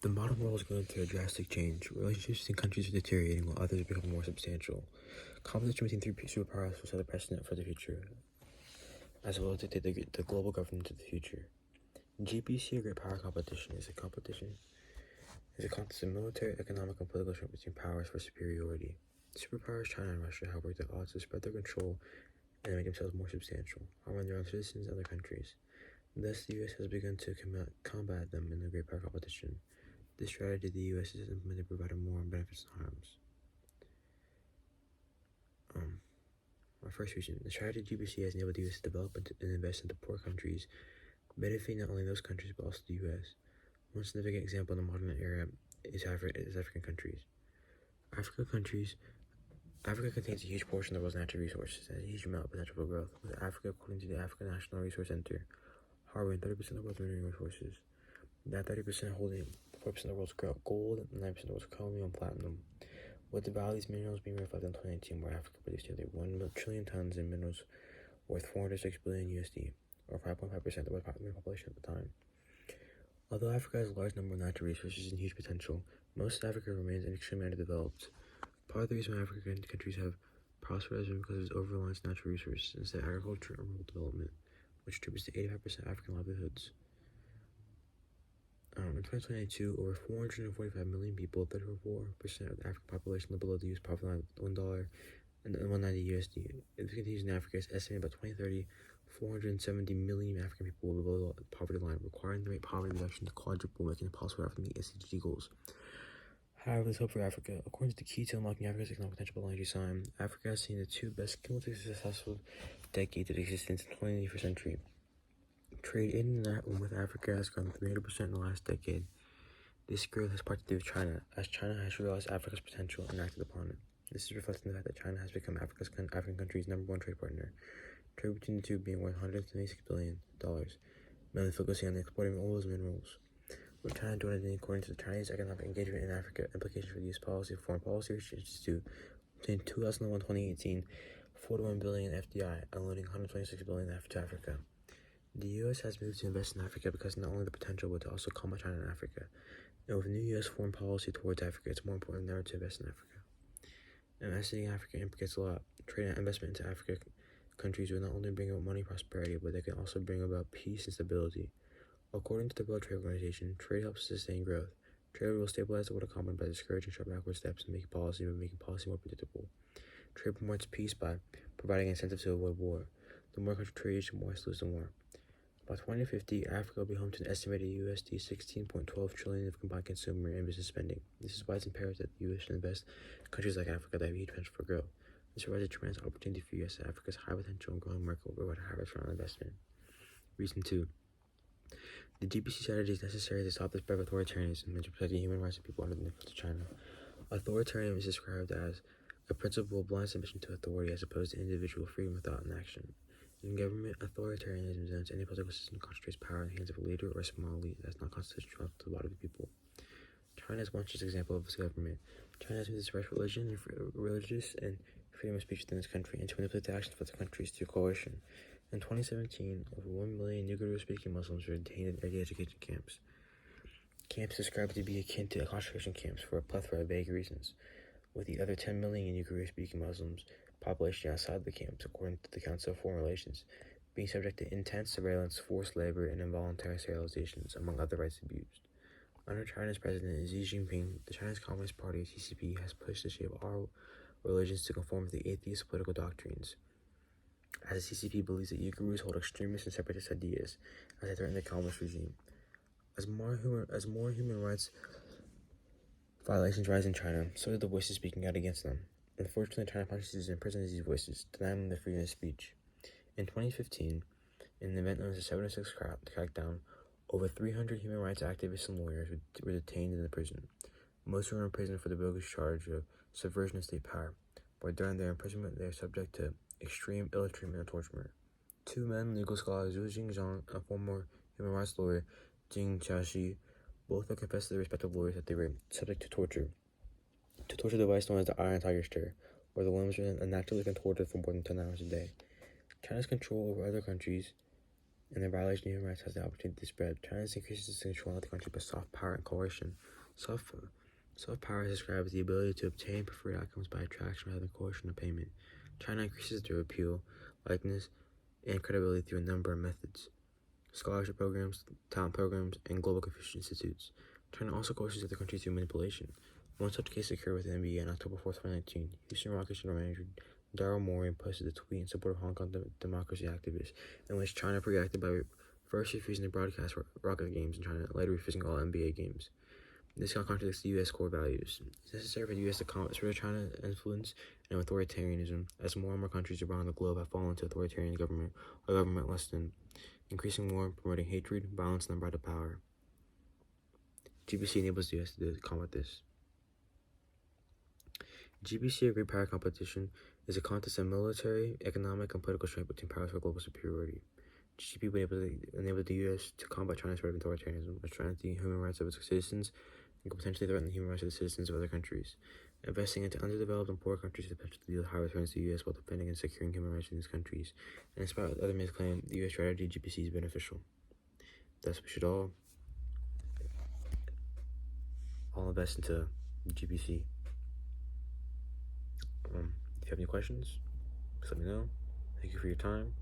The modern world is going through a drastic change. Relationships between countries are deteriorating while others become more substantial. Competition between three superpowers will set a precedent for the future, as well as dictate the global governance of the future. GPC, or Great Power Competition, is a contest of military, economic, and political strength between powers for superiority. Superpowers China and Russia have worked at odds to spread their control and make themselves more substantial, harming their own citizens and other countries. Thus, the U.S. has begun to combat them in the Great Power Competition. This strategy the U.S. has implemented provided more benefits than harms. Our first reason, the strategy GPC has enabled the U.S. to develop and invest into poor countries, benefiting not only those countries but also the U.S. One significant example in the modern era is African countries. Africa contains a huge portion of the world's natural resources and a huge amount of potential for growth, with Africa, according to the African National Resource Center, harboring 30% of the world's mineral resources. That 30% holding 4% of the world's gold and 9% of the world's chromium and platinum. With the value of these minerals being reflected in 2019, where Africa produced nearly 1 trillion tons in minerals worth 406 billion USD, or 5.5% of the world's population at the time. Although Africa has a large number of natural resources and huge potential, most of Africa remains extremely underdeveloped. Part of the reason why African countries have prospered has been because of its over-reliance on natural resources instead of agriculture and rural development, which contributes to 85% of African livelihoods. In 2022, over 445 million people, 34% of the African population, live below the U.S. poverty line of $1 and $190 USD. If this continues in Africa, it's estimated by 2030, 470 million African people will be below the poverty line, requiring the rate poverty reduction to quadruple, making it possible for them to meet SDG goals. However, there's hope for Africa. According to the key to unlocking Africa's economic potential by energy sign, Africa has seen the two best cumulatively successful decades of existence in the 21st century. Trade in and with Africa has grown 300% in the last decade. This growth has partly to do with China, as China has realized Africa's potential and acted upon it. This is reflected in the fact that China has become African country's #1 trade partner, trade between the two being worth $176 billion, mainly focusing on the exporting of oils and minerals. With China doing according to the Chinese economic engagement in Africa, implications for the U.S. policy of foreign policy changes to between 2001 and 2018, 41 billion FDI, unloading 126 billion to Africa. The U.S. has moved to invest in Africa because not only the potential, but to also combat China in Africa. And with new U.S. foreign policy towards Africa, it's more important than ever to invest in Africa. Investing in Africa implicates a lot. Trade and investment into Africa countries will not only bring about money prosperity, but they can also bring about peace and stability. According to the World Trade Organization, trade helps sustain growth. Trade will stabilize the world economy by discouraging sharp backward steps and making policy more predictable. Trade promotes peace by providing incentives to avoid war. The more countries trade, the more lose the war. By 2050, Africa will be home to an estimated USD 16.12 trillion of combined consumer and business spending. This is why it's imperative that the U.S. should invest in countries like Africa that have huge potential for growth. This provides a tremendous opportunity for U.S. Africa's high potential and growing market will provide a high return on investment. Reason 2. The GPC strategy is necessary to stop the spread of authoritarianism and to protect the human rights of people under the influence of China. Authoritarianism is described as a principle of blind submission to authority as opposed to individual freedom of thought and action. In government, authoritarianism denotes any political system concentrates power in the hands of a leader or a small elite that is not constitutional to the body of the people. China is one such example of this government. China has used its right religious and freedom of speech within this country and to manipulate the actions of other countries through coercion. In 2017, over 1 million Uyghur-speaking Muslims were detained in early education camps. Camps described to be akin to concentration camps for a plethora of vague reasons, with the other 10 million Uyghur-speaking Muslims population outside the camps, according to the Council of Foreign Relations, being subject to intense surveillance, forced labor, and involuntary sterilizations, among other rights abused. Under China's president Xi Jinping, the Chinese Communist Party, CCP, has pushed to shape all religions to conform to the atheist political doctrines, as the CCP believes that Uyghurs hold extremist and separatist ideas as they threaten the communist regime. As more human rights violations rise in China, so do the voices speaking out against them. Unfortunately, China punishes and imprisons these voices, denying them the freedom of speech. In 2015, in an event known as the 706 crackdown, over 300 human rights activists and lawyers were detained in the prison. Most were in prison for the bogus charge of subversion of state power, but during their imprisonment they are subject to extreme ill treatment and torture. Two men, legal scholar Zhu Jingzhang and former human rights lawyer Jing Xiaoxi, both have confessed to their respective lawyers that they were subject to torture device known as the Iron Tiger Stare, where the limbs are unnaturally contorted for more than 10 hours a day. China's control over other countries and the violation of human rights has the opportunity to spread. China increases its control of the country by soft power and coercion. Soft power is described as the ability to obtain preferred outcomes by attraction rather than coercion or payment. China increases their appeal, likeness, and credibility through a number of methods: scholarship programs, talent programs, and global Confucius institutes. China also coerces other countries through manipulation. One such case occurred with the NBA on October 4, 2019. Houston Rockets general manager Daryl Morey posted a tweet in support of Hong Kong democracy activists, in which China reacted by first refusing to broadcast Rocket games in China, and later refusing all NBA games. This contradicts the U.S. core values. It's necessary for the U.S. to combat China's influence and authoritarianism, as more and more countries around the globe have fallen into authoritarian government or government-less than, increasing war, promoting hatred, violence, and the right of power. GBC enables the U.S. to combat this. GBC, or Great Power Competition, is a contest of military, economic, and political strength between powers for global superiority. GCP will enable the U.S. to combat China's spread of authoritarianism, which threatens the human rights of its citizens and can potentially threaten the human rights of the citizens of other countries. Investing into underdeveloped and poor countries has the potential to yield high returns to the U.S. while defending and securing human rights in these countries. And despite other myths claim the U.S. strategy, GBC is beneficial. Thus, we should all invest into GBC. If you have any questions, just let me know. Thank you for your time.